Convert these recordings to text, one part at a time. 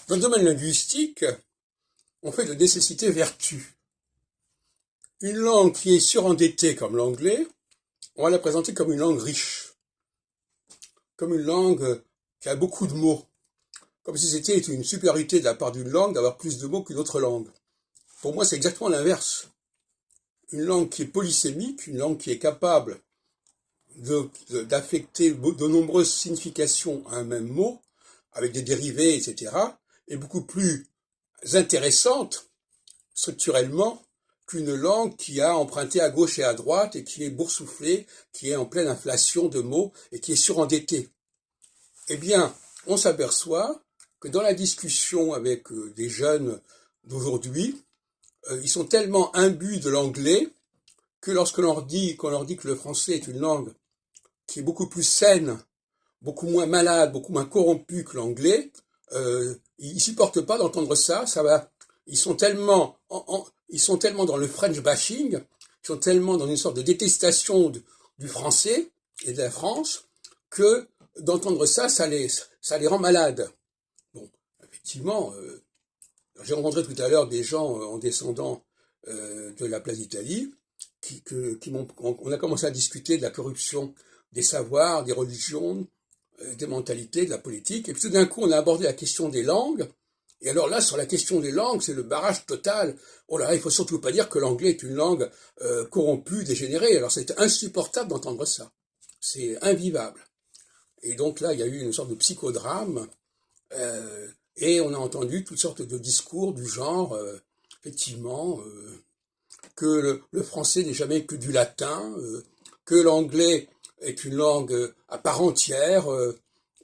Dans le domaine linguistique, on fait de nécessité vertu. Une langue qui est surendettée comme l'anglais, on va la présenter comme une langue riche, comme une langue qui a beaucoup de mots, comme si c'était une supériorité de la part d'une langue d'avoir plus de mots qu'une autre langue. Pour moi, c'est exactement l'inverse. Une langue qui est polysémique, une langue qui est capable d'affecter de nombreuses significations à un même mot, avec des dérivés, etc., est beaucoup plus intéressante structurellement qu'une langue qui a emprunté à gauche et à droite et qui est boursouflée, qui est en pleine inflation de mots et qui est surendettée. Eh bien, on s'aperçoit que dans la discussion avec des jeunes d'aujourd'hui, ils sont tellement imbus de l'anglais que lorsque qu'on leur dit que le français est une langue qui est beaucoup plus saine, beaucoup moins malade, beaucoup moins corrompue que l'anglais, ils supportent pas d'entendre ça. Ça va. Ils sont tellement dans le French bashing, ils sont tellement dans une sorte de détestation du français et de la France que d'entendre ça, ça les rend malades. Bon, effectivement, j'ai rencontré tout à l'heure des gens en descendant de la place d'Italie on a commencé à discuter de la corruption des savoirs, des religions, des mentalités, de la politique, et puis tout d'un coup on a abordé la question des langues. Et alors là, sur la question des langues, c'est le barrage total. Oh là, il faut surtout pas dire que l'anglais est une langue corrompue, dégénérée. Alors c'est insupportable d'entendre ça. C'est invivable. Et donc là, il y a eu une sorte de psychodrame, et on a entendu toutes sortes de discours du genre, effectivement, que le français n'est jamais que du latin, que l'anglais est une langue à part entière,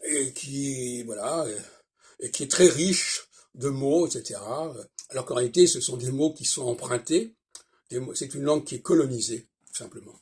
et qui, voilà, et qui est très riche de mots, etc. Alors qu'en réalité, ce sont des mots qui sont empruntés, c'est une langue qui est colonisée, tout simplement.